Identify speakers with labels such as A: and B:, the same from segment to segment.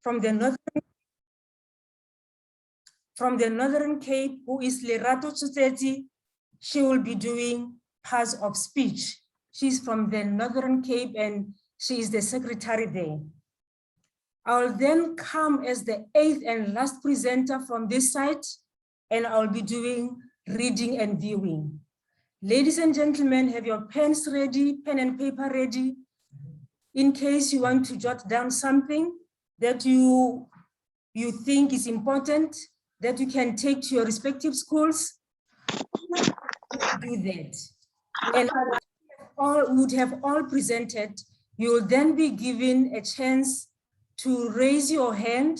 A: from the Northern Cape, who is Lerato Tsuteti. She will be doing parts of speech. She's from the Northern Cape and she is the secretary there. I'll then come as the 8th and last presenter from this site, and I'll be doing reading and viewing. Ladies and gentlemen, have your pens ready, pen and paper ready, in case you want to jot down something that you think is important, that you can take to your respective schools. Do that. And all would have all presented. You will then be given a chance to raise your hand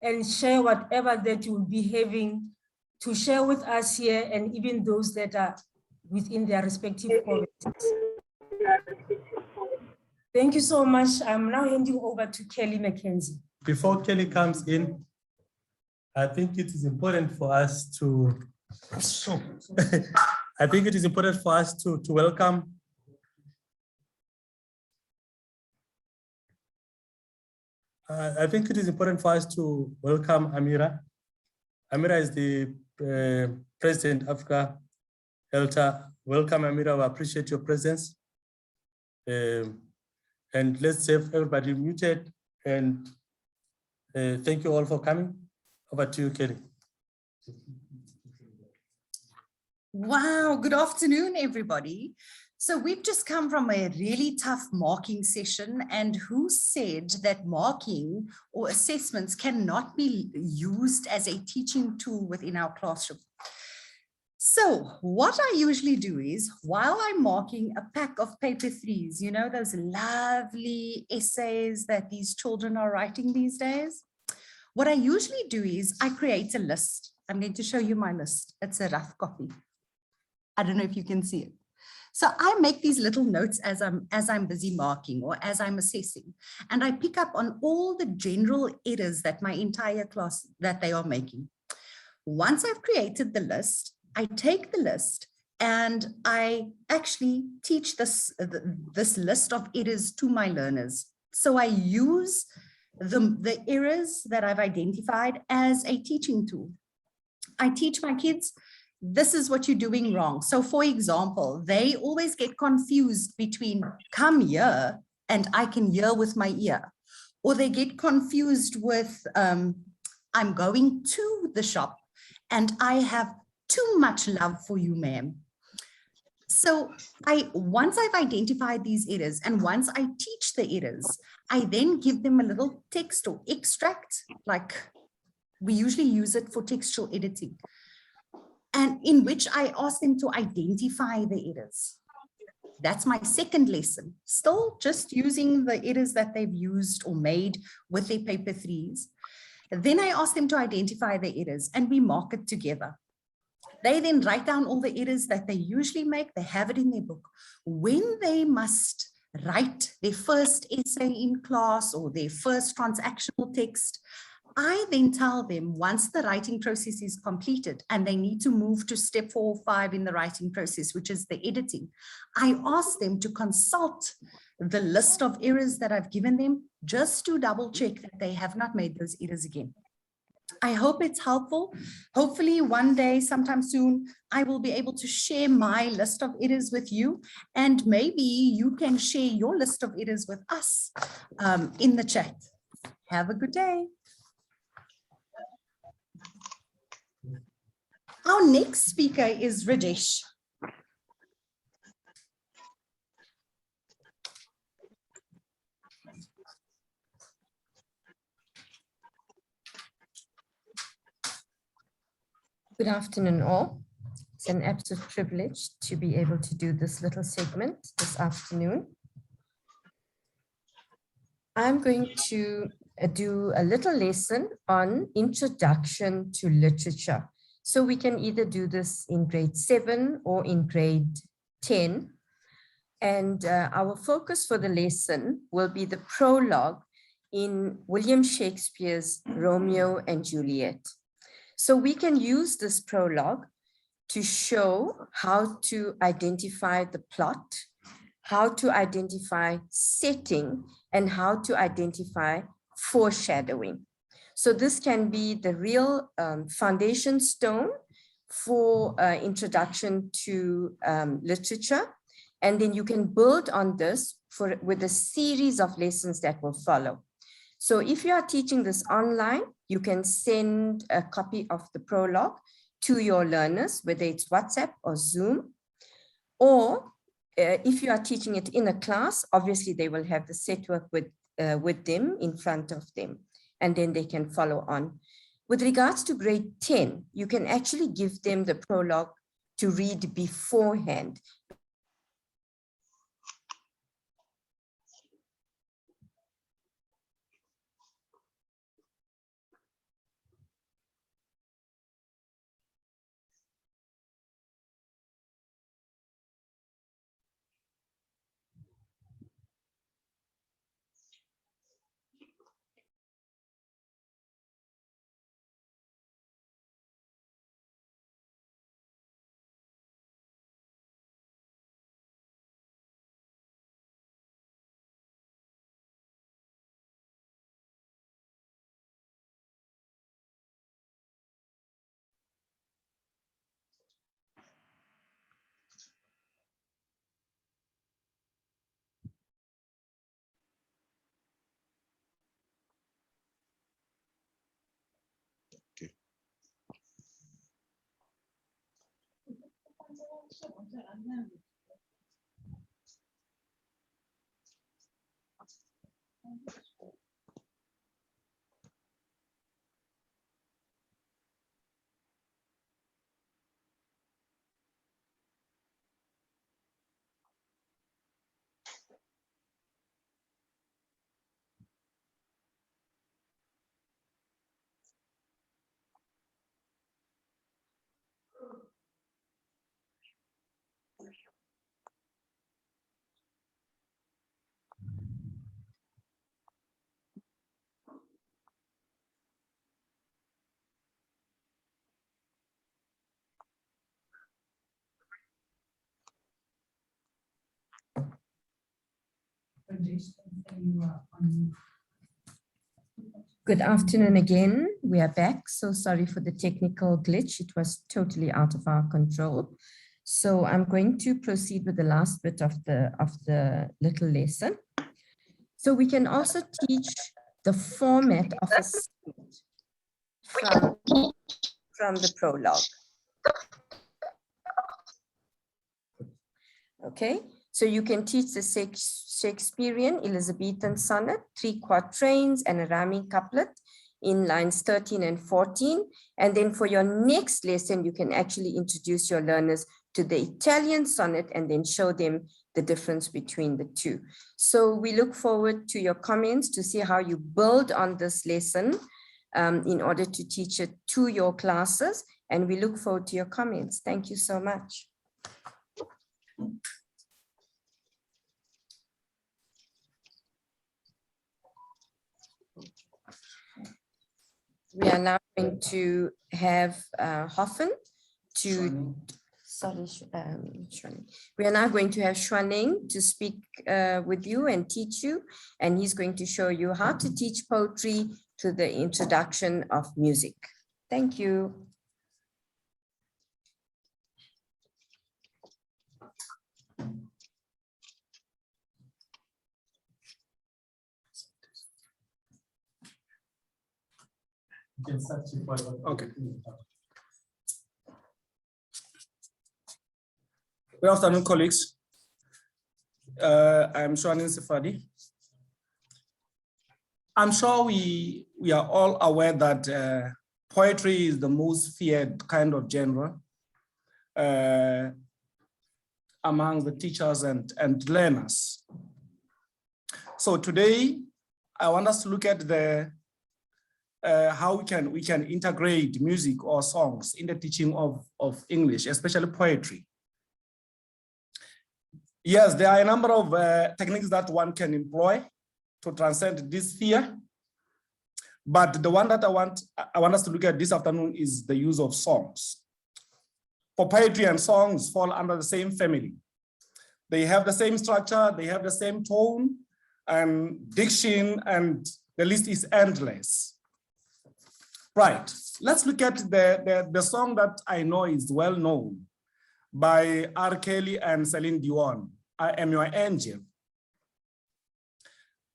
A: and share whatever that you will be having to share with us here, and even those that are within their respective provinces. Thank you so much. I'm now handing over to Kelly McKenzie.
B: Before Kelly comes in, I think it is important for us to welcome Amira. Amira is the President of Africa Elta. Welcome, Amira. We appreciate your presence. And let's have everybody muted. And thank you all for coming. Over to you, Kelly.
C: Wow, good afternoon, everybody. So we've just come from a really tough marking session, and who said that marking or assessments cannot be used as a teaching tool within our classroom? So what I usually do is, while I'm marking a pack of paper threes, you know, those lovely essays that these children are writing these days, what I usually do is I create a list. I'm going to show you my list. It's a rough copy. I don't know if you can see it. So I make these little notes as I'm busy marking or as I'm assessing, and I pick up on all the general errors that my entire class that they are making. Once I've created the list, I take the list and I actually teach this list of errors to my learners. So I use the errors that I've identified as a teaching tool. I teach my kids, this is what you're doing wrong. So for example, they always get confused between come here and I can hear with my ear, or they get confused with I'm going to the shop and I have too much love for you, ma'am. So once I've identified these errors and once I teach the errors, I then give them a little text or extract, like we usually use it for textual editing, and in which I ask them to identify the errors. That's my second lesson, still just using the errors that they've used or made with their paper threes. Then I ask them to identify the errors and we mark it together. They then write down all the errors that they usually make. They have it in their book. When they must write their first essay in class or their first transactional text, I then tell them once the writing process is completed and they need to move to step 4 or 5 in the writing process, which is the editing, I ask them to consult the list of errors that I've given them just to double check that they have not made those errors again. I hope it's helpful. Hopefully one day, sometime soon, I will be able to share my list of errors with you, and maybe you can share your list of errors with us in the chat. Have a good day. Our next speaker is Rajesh.
D: Good afternoon, all. It's an absolute privilege to be able to do this little segment this afternoon. I'm going to do a little lesson on introduction to literature. So we can either do this in grade 7 or in grade 10. And our focus for the lesson will be the prologue in William Shakespeare's Romeo and Juliet. So we can use this prologue to show how to identify the plot, how to identify setting, and how to identify foreshadowing. So this can be the real foundation stone for introduction to literature. And then you can build on this with a series of lessons that will follow. So if you are teaching this online, you can send a copy of the prologue to your learners, whether it's WhatsApp or Zoom. Or if you are teaching it in a class, obviously they will have the set work with them in front of them, and then they can follow on. With regards to grade 10, you can actually give them the prologue to read beforehand. Good afternoon again. We are back. So sorry for the technical glitch. It was totally out of our control. So I'm going to proceed with the last bit of the little lesson. So we can also teach the format of a statement from the prologue. Okay, so you can teach the Shakespearean Elizabethan sonnet, 3 quatrains and a rhyming couplet in lines 13 and 14. And then for your next lesson, you can actually introduce your learners to the Italian sonnet and then show them the difference between the two. So we look forward to your comments to see how you build on this lesson in order to teach it to your classes. And we look forward to your comments. Thank you so much. We are now going to have Hoffen to, sorry, Shwaning. We are now going to have Shwaning to speak with you and teach you, and he's going to show you how to teach poetry to the introduction of music. Thank you.
E: Okay. Good afternoon, colleagues. I'm Shwanin Sifadi. I'm sure we are all aware that poetry is the most feared kind of genre among the teachers and learners. So today, I want us to look at the how we can integrate music or songs in the teaching of English, especially poetry. Yes, there are a number of techniques that one can employ to transcend this fear. But the one that I want us to look at this afternoon is the use of songs. For poetry and songs fall under the same family. They have the same structure, they have the same tone and diction and the list is endless. Right, let's look at the song that I know is well known by R. Kelly and Celine Dion, I Am Your Angel.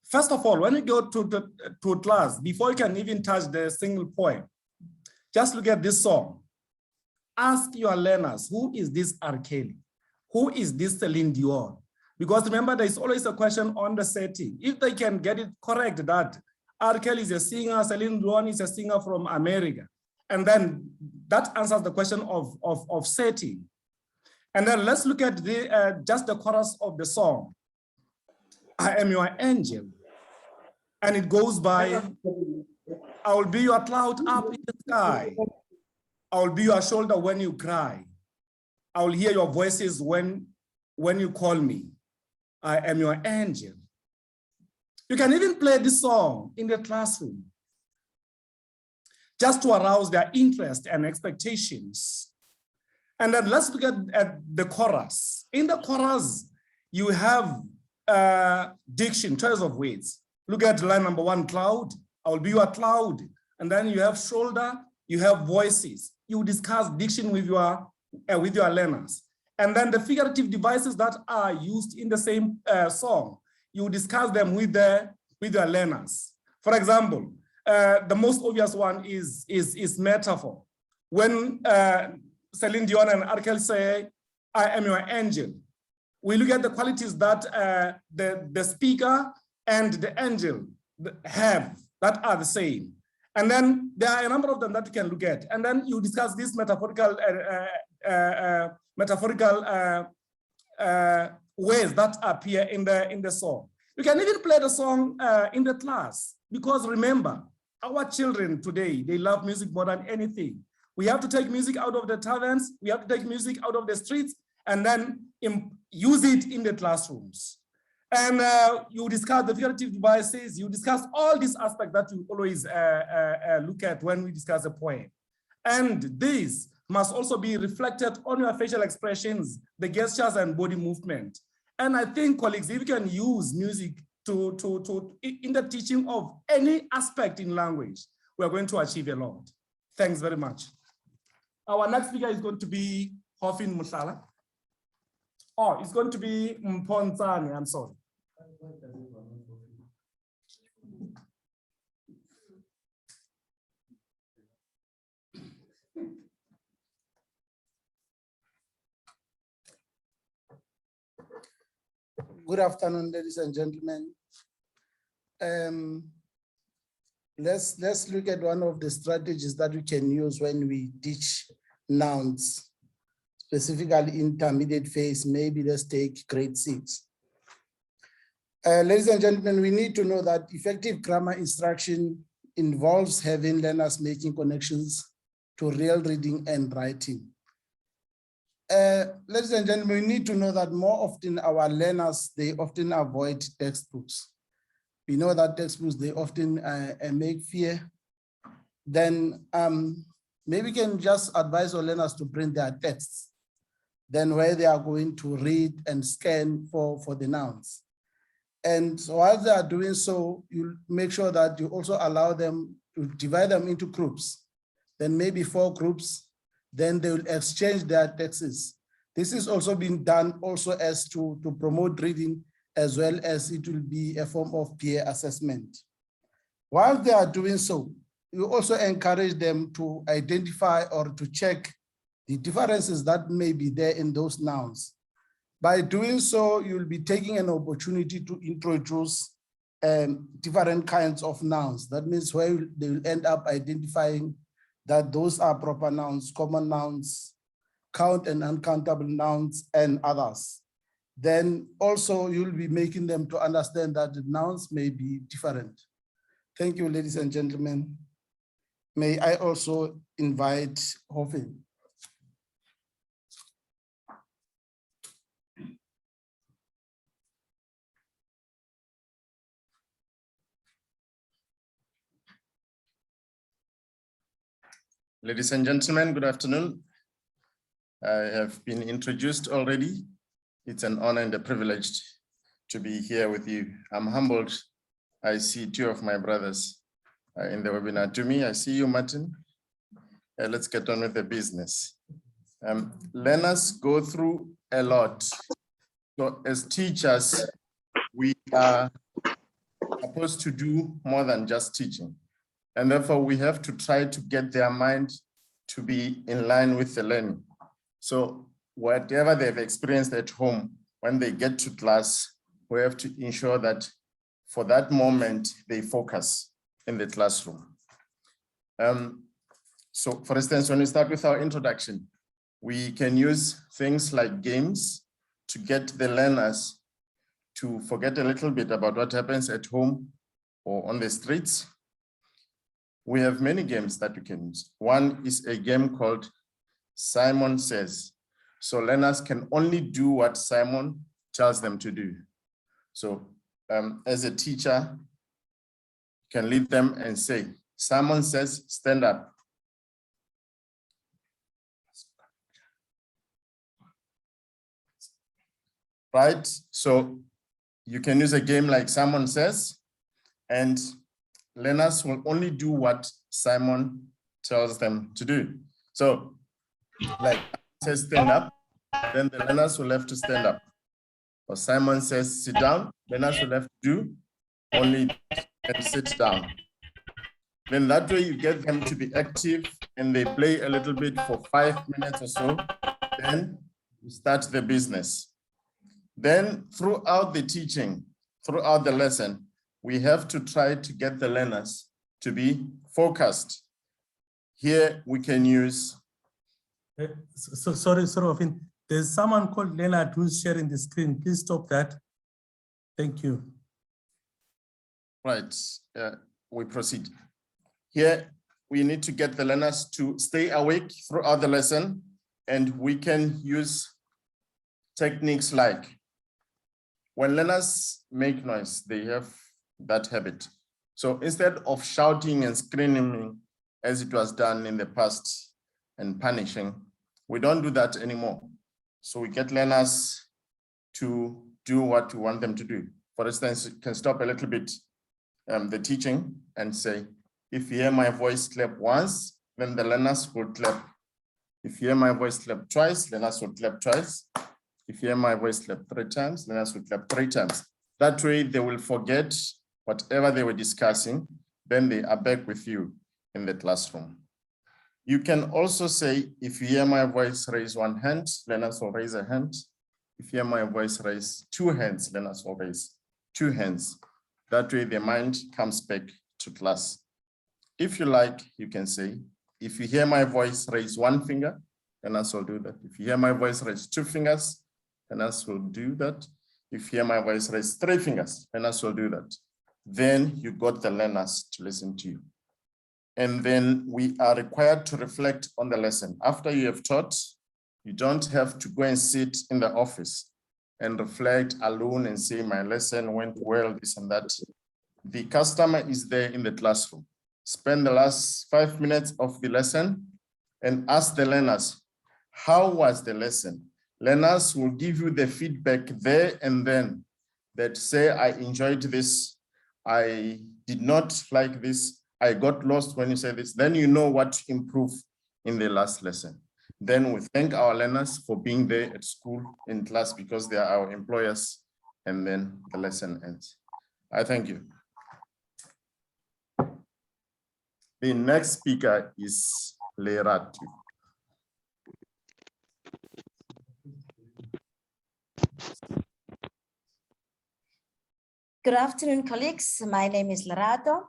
E: First of all, when you go to a class, before you can even touch the single poem, just look at this song. Ask your learners, who is this R. Kelly? Who is this Celine Dion? Because remember, there's always a question on the setting. If they can get it correct that R. Kelly is a singer, Celine Dion is a singer from America, and then that answers the question of setting. And then let's look at just the chorus of the song. I am your angel. And it goes by, I will be your cloud up in the sky. I will be your shoulder when you cry. I will hear your voices when you call me. I am your angel. You can even play this song in the classroom just to arouse their interest and expectations. And then let's look at the chorus. In the chorus, you have diction, choice of words. Look at line number 1, cloud. I will be your cloud. And then you have shoulder, you have voices. You discuss diction with your learners. And then the figurative devices that are used in the same song, you discuss them with your learners. For example, the most obvious one is metaphor. When Celine Dion and R. Kelly say, I am your angel, we look at the qualities that the speaker and the angel have that are the same. And then there are a number of them that you can look at. And then you discuss these metaphorical ways that appear in the song. You can even play the song in the class, because remember, our children today, they love music more than anything. We have to take music out of the taverns, we have to take music out of the streets, and then use it in the classrooms. And you discuss the figurative devices, you discuss all these aspects that you always look at when we discuss a poem. And this must also be reflected on your facial expressions, the gestures and body movement. And I think, colleagues, if you can use music in the teaching of any aspect in language, we are going to achieve a lot. Thanks very much. Our next speaker is going to be Hofin Musala. Oh, it's going to be Mponzani, I'm sorry.
F: Good afternoon, ladies and gentlemen. Let's look at one of the strategies that we can use when we teach nouns, specifically intermediate phase. Maybe let's take grade 6. Ladies and gentlemen, we need to know that effective grammar instruction involves having learners making connections to real reading and writing. Ladies and gentlemen, we need to know that more often our learners, they often avoid textbooks. We know that textbooks, they often make fear. Then maybe we can just advise our learners to bring their texts, then where they are going to read and scan for the nouns. And so while they are doing so, you make sure that you also allow them to divide them into groups, then maybe 4 groups, then they will exchange their texts. This is also being done also as to promote reading, as well as it will be a form of peer assessment. While they are doing so, you also encourage them to identify or to check the differences that may be there in those nouns. By doing so, you'll be taking an opportunity to introduce different kinds of nouns. That means where they will end up identifying that those are proper nouns, common nouns, count and uncountable nouns, and others. Then also you'll be making them to understand that the nouns may be different. Thank you, ladies and gentlemen. May I also invite Hofin.
G: Ladies and gentlemen, good afternoon. I have been introduced already. It's an honor and a privilege to be here with you. I'm humbled I see two of my brothers in the webinar. To me, I see you, Martin. Let's get on with the business. Learners go through a lot. So as teachers, we are supposed to do more than just teaching. And therefore we have to try to get their mind to be in line with the learning. So whatever they've experienced at home, when they get to class, we have to ensure that for that moment, they focus in the classroom. So for instance, when we start with our introduction, we can use things like games to get the learners to forget a little bit about what happens at home or on the streets. We have many games that we can use. One is a game called Simon Says. So learners can only do what Simon tells them to do. So as a teacher, you can lead them and say, Simon says, stand up. Right? So you can use a game like Simon Says, and learners will only do what Simon tells them to do. So like says stand up, then the learners will have to stand up. Or Simon says sit down, learners will have to do only and sit down. Then that way you get them to be active and they play a little bit for 5 minutes or so, then you start the business. Then throughout the teaching, throughout the lesson, we have to try to get the learners to be focused. Here we can use.
B: Sorry, Ofin. There's someone called Leonard who's sharing the screen. Please stop that. Thank you.
G: Right, we proceed. Here we need to get the learners to stay awake throughout the lesson, and we can use techniques like when learners make noise, they have that habit. So instead of shouting and screaming as it was done in the past and punishing, we don't do that anymore. So we get learners to do what we want them to do. For instance, you can stop a little bit the teaching and say, if you hear my voice clap once, then the learners will clap. If you hear my voice clap twice, learners will clap twice. If you hear my voice clap 3 times, learners will clap 3 times. That way they will forget whatever they were discussing, then they are back with you in the classroom. You can also say, if you hear my voice raise 1 hand, learners will raise a hand. If you hear my voice raise 2 hands, learners will raise 2 hands. That way their mind comes back to class. If you like, you can say, if you hear my voice raise 1 finger, learners will do that. If you hear my voice raise 2 fingers, learners will do that. If you hear my voice raise 3 fingers, learners will do that. Then you got the learners to listen to you. And then we are required to reflect on the lesson. After you have taught, you don't have to go and sit in the office and reflect alone and say, my lesson went well, this and that. The customer is there in the classroom. Spend the last 5 minutes of the lesson and ask the learners, how was the lesson? Learners will give you the feedback there and then that say, I enjoyed this, I did not like this, I got lost when you said this. Then you know what to improve in the last lesson. Then we thank our learners for being there at school in class because they are our employers, and then the lesson ends. I thank you. The next speaker is Leratu.
H: Good afternoon, colleagues. My name is Lerato,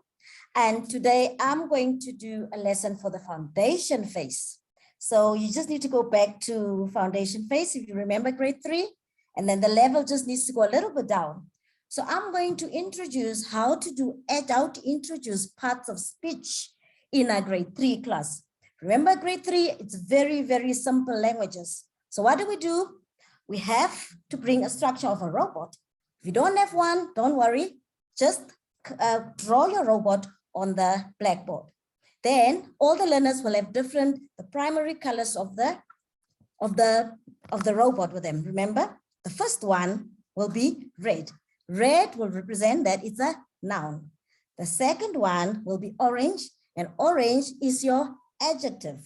H: and today I'm going to do a lesson for the foundation phase. So you just need to go back to foundation phase if you remember grade 3, and then the level just needs to go a little bit down. So I'm going to introduce how to do introduce parts of speech in a grade 3 class. Remember grade 3, it's very, very simple languages. So what do? We have to bring a structure of a robot. If you don't have one, don't worry, just draw your robot on the blackboard. Then all the learners will have the primary colors of the robot with them. Remember, the first one will be red. Red will represent that it's a noun. The second one will be orange, and orange is your adjective.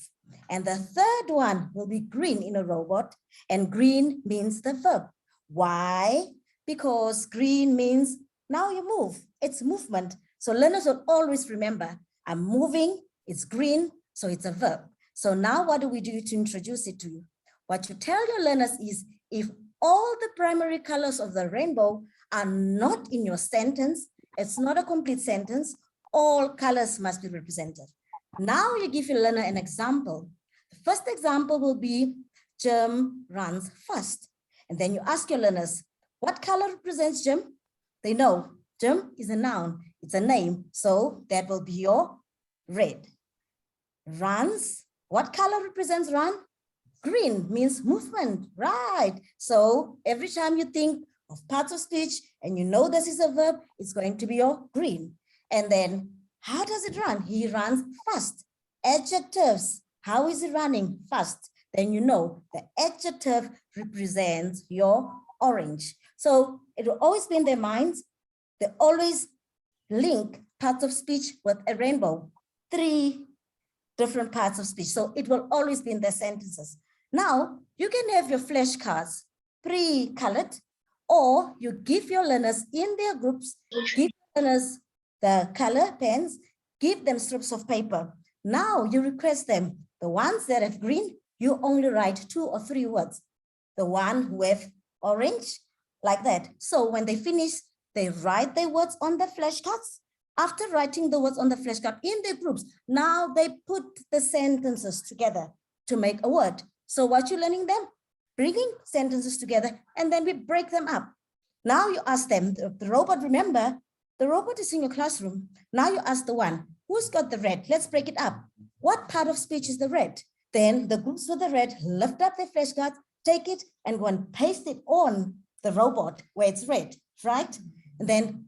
H: And the third one will be green in a robot, and green means the verb. Why? Because green means now you move, it's movement. So learners will always remember, I'm moving, it's green, so it's a verb. So now what do we do to introduce it to you? What you tell your learners is, if all the primary colors of the rainbow are not in your sentence, it's not a complete sentence, all colors must be represented. Now you give your learner an example. The first example will be, Jim runs fast. And then you ask your learners, what color represents Jim? They know Jim is a noun, it's a name. So that will be your red. Runs, what color represents run? Green means movement, right? So every time you think of parts of speech and you know this is a verb, it's going to be your green. And then how does it run? He runs fast. Adjectives, how is it running? Fast. Then you know the adjective represents your orange. So it will always be in their minds. They always link parts of speech with a rainbow. 3 different parts of speech. So it will always be in their sentences. Now, you can have your flashcards pre-colored, or you give your learners in their groups, give learners the color pens, give them strips of paper. Now you request them, the ones that have green, you only write 2 or 3 words. The one who have orange, like that. So when they finish, they write their words on the flashcards. After writing the words on the flashcard in their groups, now they put the sentences together to make a word. So what you're learning them? Bringing sentences together, and then we break them up. Now you ask them, the robot, remember, the robot is in your classroom. Now you ask the one, who's got the red? Let's break it up. What part of speech is the red? Then the groups with the red lift up their flashcards, take it and go and paste it on the robot where it's red, right? And then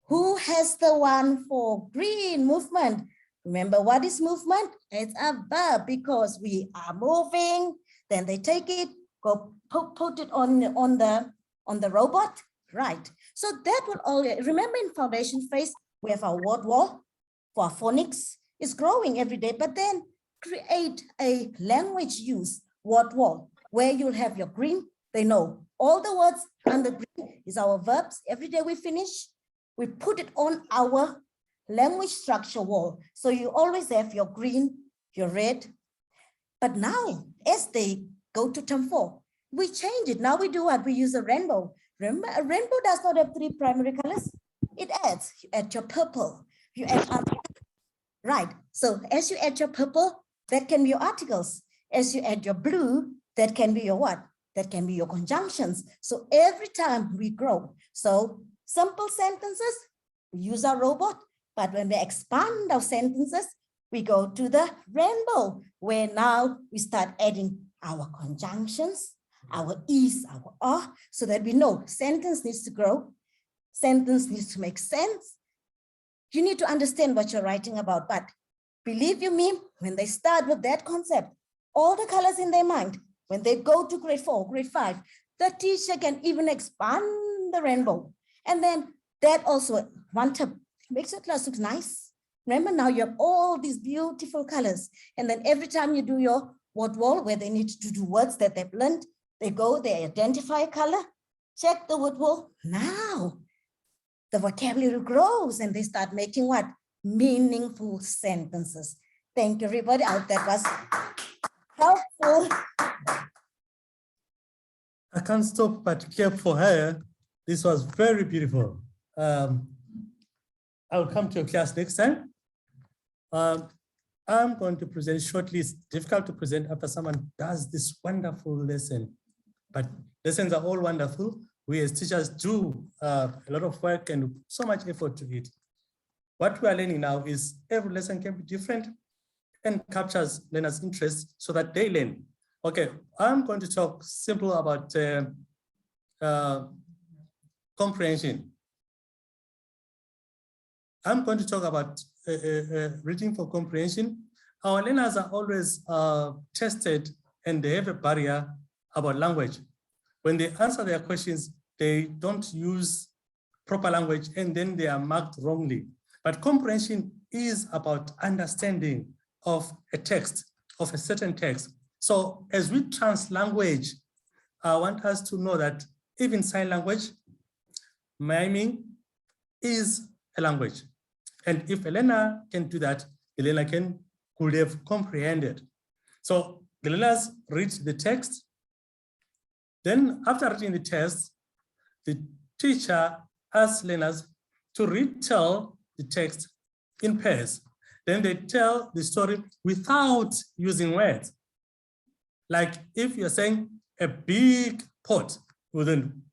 H: who has the one for green? Movement. Remember, what is movement? It's a verb because we are moving. Then they take it, go put it on the robot, right? So that will all, remember in foundation phase, we have our word wall for our phonics. It's growing every day, but then create a language use word wall where you'll have your green. They know all the words under green is our verbs. Every day we finish, we put it on our language structure wall. So you always have your green, your red. But now, as they go to term 4, we change it. Now we do what? We use a rainbow. Remember, a rainbow does not have 3 primary colors. It adds, you add your purple, you add other, right? So as you add your purple, that can be your articles. As you add your blue, that can be your what? That can be your conjunctions. So every time we grow. So simple sentences, we use our robot, but when we expand our sentences, we go to the rainbow, where now we start adding our conjunctions, our is, our are, so that we know sentence needs to grow, sentence needs to make sense. You need to understand what you're writing about, but believe you me, when they start with that concept, all the colors in their mind, when they go to grade 4, grade 5, the teacher can even expand the rainbow. And then that also, one tip, makes your class look nice. Remember, now you have all these beautiful colors. And then every time you do your word wall, where they need to do words that they've learned, they go, they identify a color, check the word wall. Now the vocabulary grows and they start making what? Meaningful sentences. Thank you, everybody. I hope that was helpful.
B: I can't stop but clap for her. This was very beautiful. I'll come to your class next time. I'm going to present shortly. It's difficult to present after someone does this wonderful lesson, but lessons are all wonderful. We as teachers do a lot of work and so much effort to it. What we are learning now is every lesson can be different and captures learners' interest so that they learn. Okay, I'm going to talk simple about comprehension. I'm going to talk about reading for comprehension. Our learners are always tested and they have a barrier about language. When they answer their questions, they don't use proper language and then they are marked wrongly. But comprehension is about understanding of a text, of a certain text. So as we translanguage, I want us to know that even sign language, miming is a language. And if a learner can do that, the learner could have comprehended. So the learners read the text. Then after reading the text, the teacher asks learners to retell the text in pairs. Then they tell the story without using words. Like if you're saying a big pot, well then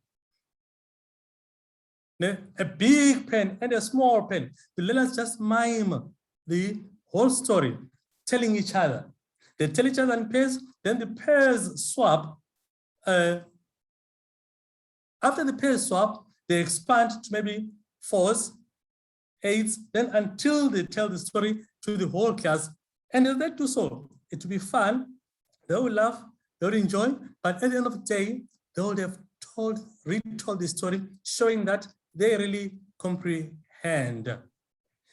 B: a big pen and a small pen, the learners just mime the whole story, telling each other. They tell each other in pairs, then the pairs swap. After the pairs swap, they expand to maybe 4s, 8s, then until they tell the story to the whole class. And if they do so, it will be fun, they will laugh, they will enjoy, but at the end of the day, they will have retold the story, showing that they really comprehend.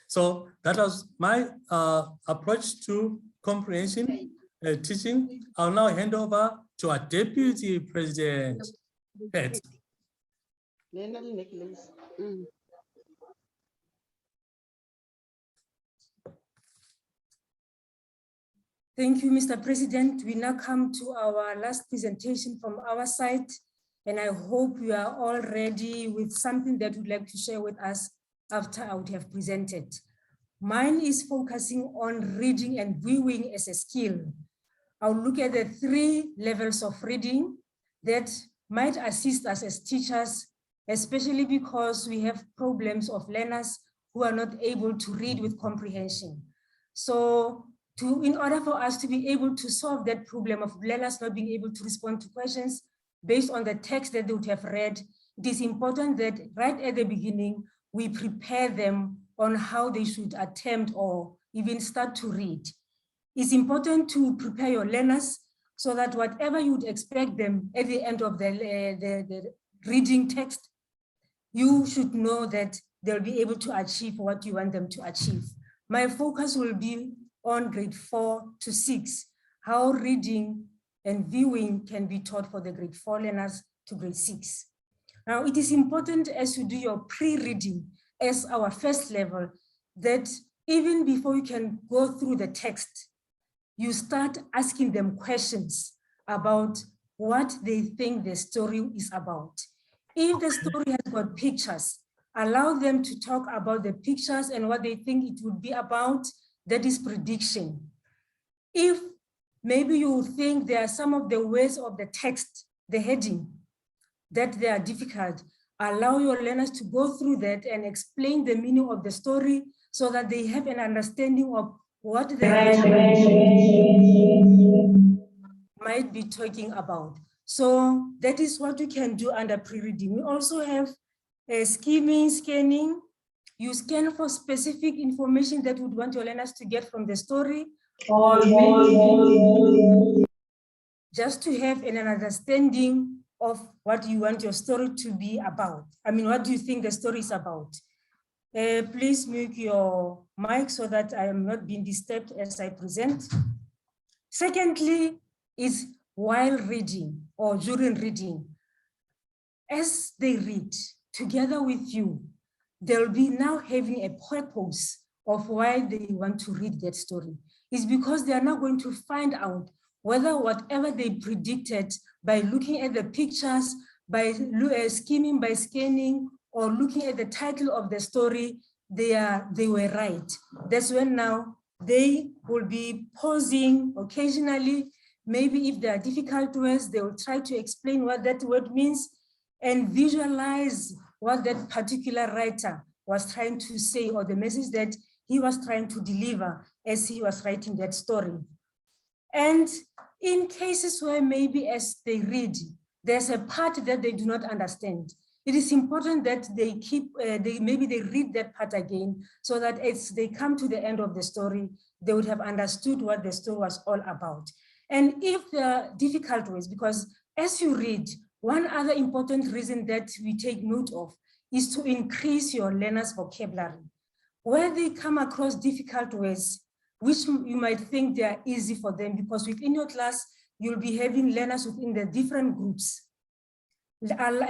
B: So that was my approach to comprehension teaching. I'll now hand over to our Deputy President, Pat.
A: Thank you, Mr. President. We now come to our last presentation from our side, and I hope you are all ready with something that you'd like to share with us after I would have presented. Mine is focusing on reading and viewing as a skill. I'll look at the 3 levels of reading that might assist us as teachers, especially because we have problems of learners who are not able to read with comprehension. So in order for us to be able to solve that problem of learners not being able to respond to questions based on the text that they would have read, it is important that right at the beginning, we prepare them on how they should attempt or even start to read. It's important to prepare your learners so that whatever you would expect them at the end of the reading text, you should know that they'll be able to achieve what you want them to achieve. My focus will be on grade 4 to 6, how reading and viewing can be taught for the grade 4 learners to grade 6. Now, it is important as you do your pre-reading as our first level, that even before you can go through the text, you start asking them questions about what they think the story is about. If the story has got pictures, allow them to talk about the pictures and what they think it would be about. That is prediction. If maybe you think there are some of the words of the text, the heading, that they are difficult, allow your learners to go through that and explain the meaning of the story so that they have an understanding of what the might be talking about. So that is what we can do under pre-reading. We also have skimming, scanning. You scan for specific information that would want your learners to get from the story, or just to have an understanding of what you want your story to be about. I mean, what do you think the story is about? Please mute your mic so that I am not being disturbed as I present. Secondly, is while reading or during reading. As they read together with you, they'll be now having a purpose of why they want to read that story. It's because they are now going to find out whether whatever they predicted by looking at the pictures, by skimming, by scanning, or looking at the title of the story, they were right. That's when now they will be pausing occasionally. Maybe if there are difficult words, they will try to explain what that word means and visualize what that particular writer was trying to say, or the message that he was trying to deliver as he was writing that story. And in cases where maybe as they read, there's a part that they do not understand, it is important that they maybe they read that part again, so that as they come to the end of the story, they would have understood what the story was all about. And if there are difficult ways, because as you read, one other important reason that we take note of is to increase your learners' vocabulary. Where they come across difficult words, which you might think they are easy for them, because within your class, you'll be having learners within the different groups. I'll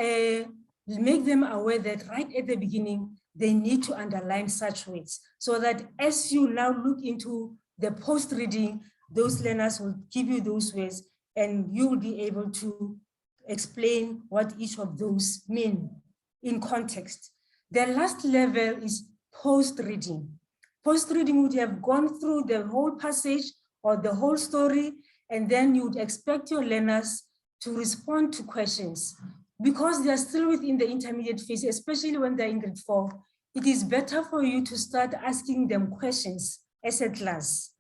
A: make them aware that right at the beginning, they need to underline such words, so that as you now look into the post-reading, those learners will give you those words and you will be able to explain what each of those mean in context. The last level is post-reading. Post-reading would have gone through the whole passage or the whole story, and then you would expect your learners to respond to questions. Because they are still within the intermediate phase, especially when they're in grade 4, it is better for you to start asking them questions as a class,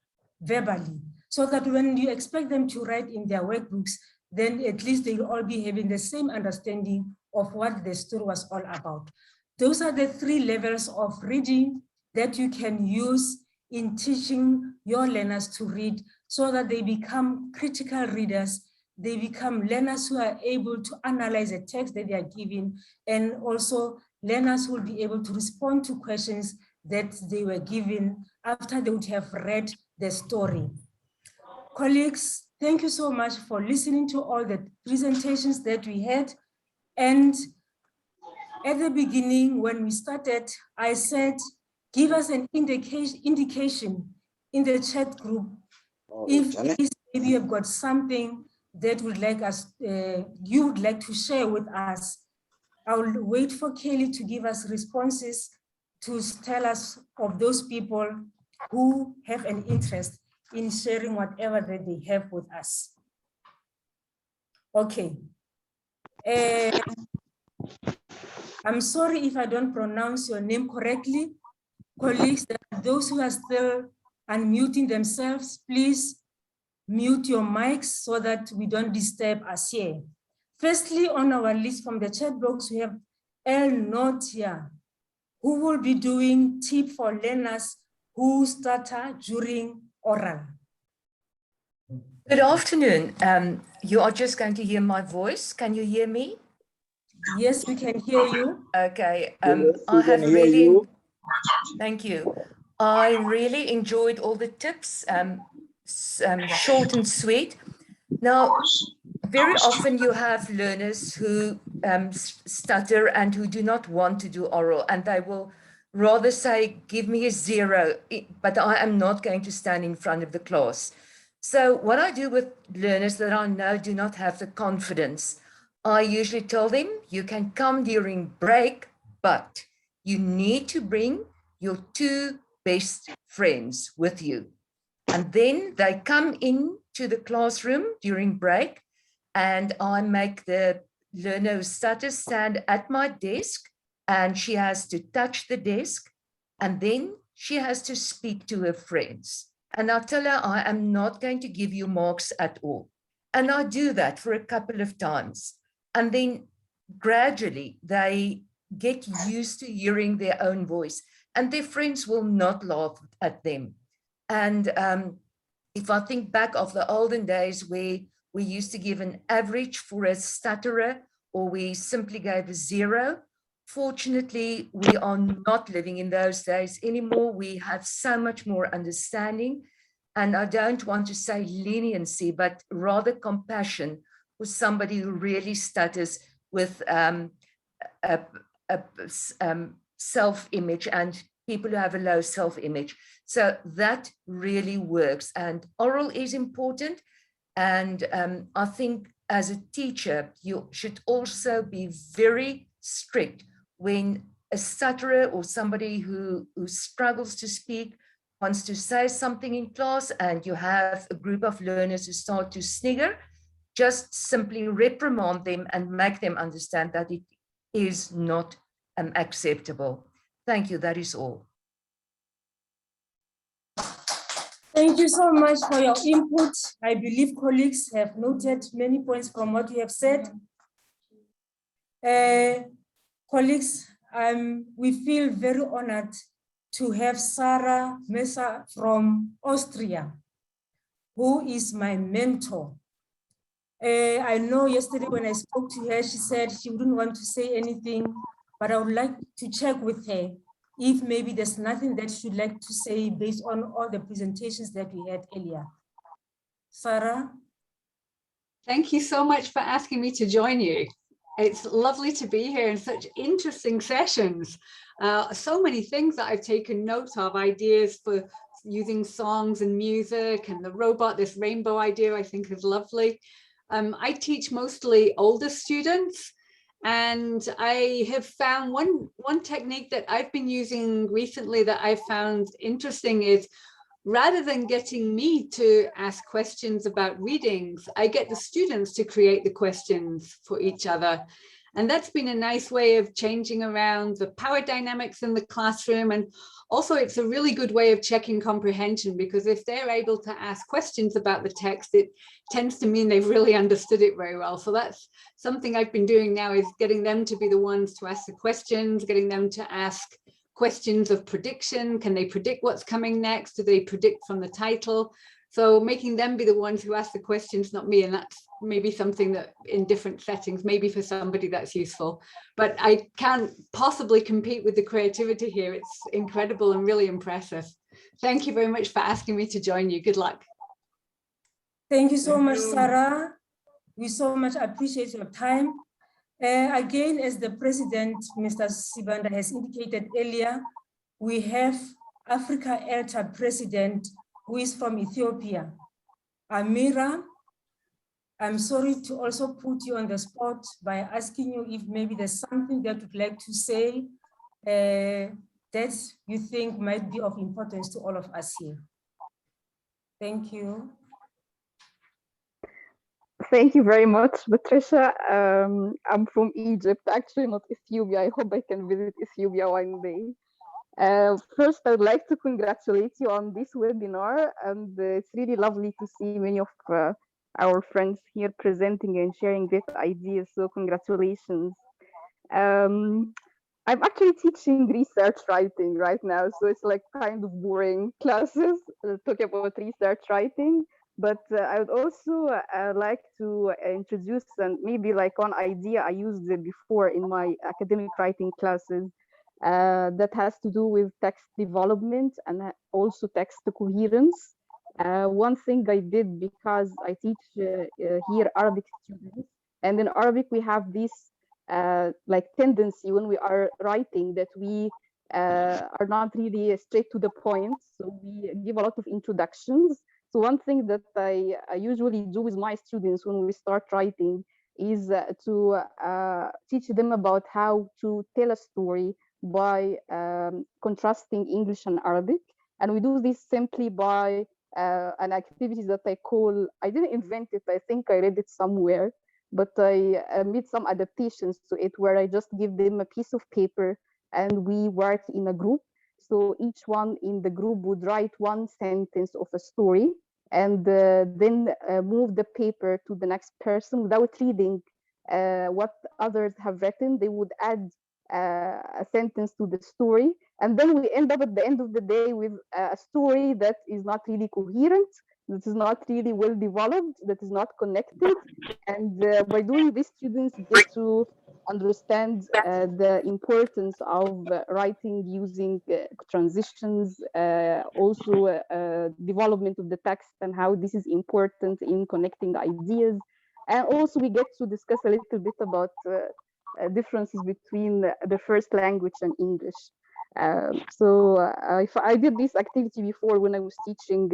A: verbally, so that when you expect them to write in their workbooks, then at least they will all be having the same understanding of what the story was all about. Those are the 3 levels of reading that you can use in teaching your learners to read, so that they become critical readers. They become learners who are able to analyze a text that they are given, and also learners who will be able to respond to questions that they were given after they would have read the story. Colleagues, thank you so much for listening to all the presentations that we had. And at the beginning, when we started, I said, give us an indication in the chat group if maybe you've got something that would like us, you would like to share with us. I will wait for Kelly to give us responses to tell us of those people who have an interest in sharing whatever that they have with us. Okay. I'm sorry if I don't pronounce your name correctly. Colleagues, those who are still unmuting themselves, please mute your mics so that we don't disturb us here. Firstly, on our list from the chat box, we have El Notia, who will be doing tip for learners who stutter during oral.
I: Good afternoon. You are just going to hear my voice. Can you hear me?
A: Yes, we can hear you.
I: Okay. I have really, thank you. I really enjoyed all the tips, short and sweet. Now, very often you have learners who stutter and who do not want to do oral, and they will rather say, give me a 0, but I am not going to stand in front of the class. So what I do with learners that I know do not have the confidence, I usually tell them, you can come during break, but you need to bring your 2 best friends with you. And then they come into the classroom during break, and I make the learner who stutters stand at my desk, and she has to touch the desk, and then she has to speak to her friends. And I tell her, I am not going to give you marks at all. And I do that for a couple of times. And then gradually they get used to hearing their own voice, and their friends will not laugh at them. And if I think back of the olden days where we used to give an average for a stutterer, or we simply gave a 0, fortunately, we are not living in those days anymore. We have so much more understanding. And I don't want to say leniency, but rather compassion for somebody who really stutters with self-image and people who have a low self-image. So that really works. And oral is important. And I think as a teacher, you should also be very strict when a stutterer or somebody who struggles to speak wants to say something in class, and you have a group of learners who start to snigger, just simply reprimand them and make them understand that it is not acceptable. Thank you, that is all.
A: Thank you so much for your input. I believe colleagues have noted many points from what you have said. Colleagues, we feel very honored to have Sarah Messer from Austria, who is my mentor. I know yesterday when I spoke to her, she said she wouldn't want to say anything but I would like to check with her if maybe there's nothing that she'd like to say based on all the presentations that we had earlier. Sarah?
J: Thank you so much for asking me to join you. It's lovely to be here in such interesting sessions. So many things that I've taken notes of, ideas for using songs and music, and the robot, this rainbow idea I think is lovely. I teach mostly older students, and I have found one technique that I've been using recently that I found interesting is, rather than getting me to ask questions about readings, I get the students to create the questions for each other. And that's been a nice way of changing around the power dynamics in the classroom. And also it's a really good way of checking comprehension, because if they're able to ask questions about the text, it tends to mean they've really understood it very well. So that's something I've been doing now, is getting them to be the ones to ask the questions, getting them to ask questions of prediction. Can they predict what's coming next? Do they predict from the title? So making them be the ones who ask the questions, not me. And that's maybe something that in different settings, maybe for somebody that's useful. But I can't possibly compete with the creativity here. It's incredible and really impressive. Thank you very much for asking me to join you. Good luck.
A: Thank you so much, Sarah. We so much appreciate your time. Again, as the president, Mr. Sibanda, has indicated earlier, we have Africa ELTA president who is from Ethiopia. Amira, I'm sorry to also put you on the spot by asking you if maybe there's something that you'd like to say that you think might be of importance to all of us here. Thank you.
K: Thank you very much, Patricia. I'm from Egypt, actually not Ethiopia. I hope I can visit Ethiopia one day. First, I would like to congratulate you on this webinar, and it's really lovely to see many of our friends here presenting and sharing great ideas, so congratulations. I'm actually teaching research writing right now, so it's like kind of boring classes talking about research writing. But I would also like to introduce and maybe like one idea I used before in my academic writing classes that has to do with text development and also text coherence. One thing I did, because I teach here Arabic students, and in Arabic we have this like tendency when we are writing that we are not really straight to the point, so we give a lot of introductions. So one thing that I usually do with my students when we start writing is to teach them about how to tell a story by contrasting English and Arabic. And we do this simply by an activity that I call, I didn't invent it, I think I read it somewhere, but I made some adaptations to it where I just give them a piece of paper and we work in a group. So each one in the group would write one sentence of a story and then move the paper to the next person without reading what others have written. They would add a sentence to the story. And then we end up at the end of the day with a story that is not really coherent, that is not really well developed, that is not connected. And by doing this, students get to understand the importance of writing using transitions, also development of the text and how this is important in connecting ideas. And also we get to discuss a little bit about differences between the first language and English. If I did this activity before when I was teaching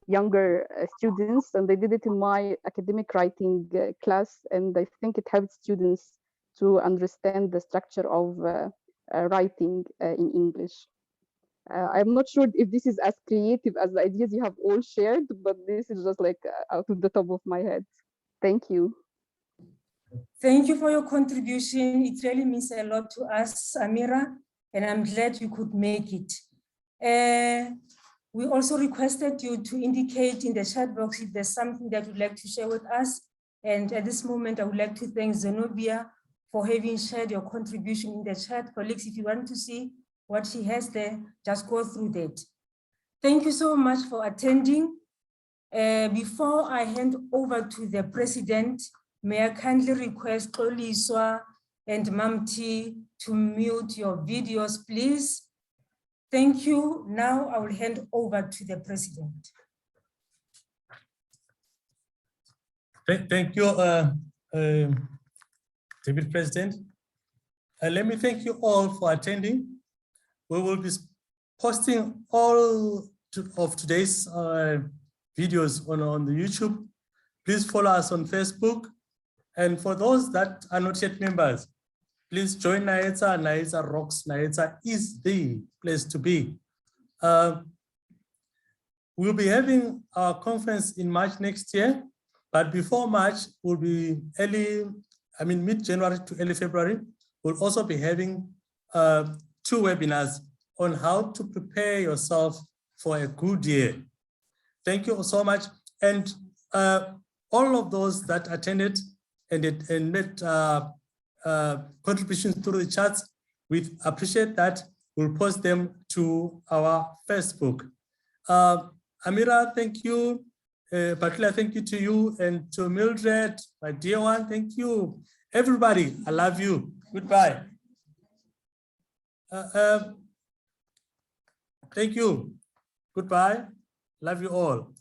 K: younger students, and I did it in my academic writing class, and I think it helped students to understand the structure of writing in English. I'm not sure if this is as creative as the ideas you have all shared, but this is just like out of the top of my head. Thank you.
A: Thank you for your contribution. It really means a lot to us, Amira, and I'm glad you could make it. We also requested you to indicate in the chat box if there's something that you'd like to share with us. And at this moment, I would like to thank Zenobia for having shared your contribution in the chat. Colleagues, if you want to see what she has there, just go through that. Thank you so much for attending. Before I hand over to the president, may I kindly request Oliswa and Mamti to mute your videos, please. Thank you. Now I will hand over to the president.
B: Thank you, David President. Let me thank you all for attending. We will be posting all of today's videos on the YouTube. Please follow us on Facebook. And for those that are not yet members, please join NAETSA. NAETSA rocks. NAETSA is the place to be. We'll be having our conference in March next year, but before March, we'll be mid-January to early February. We'll also be having 2 webinars on how to prepare yourself for a good year. Thank you so much. And all of those that attended and made contributions through the chats, we appreciate that. We'll post them to our Facebook. Amira, thank you. Bakila, thank you to you, and to Mildred, my dear one, thank you. Everybody, I love you. Goodbye. Thank you. Goodbye. Love you all.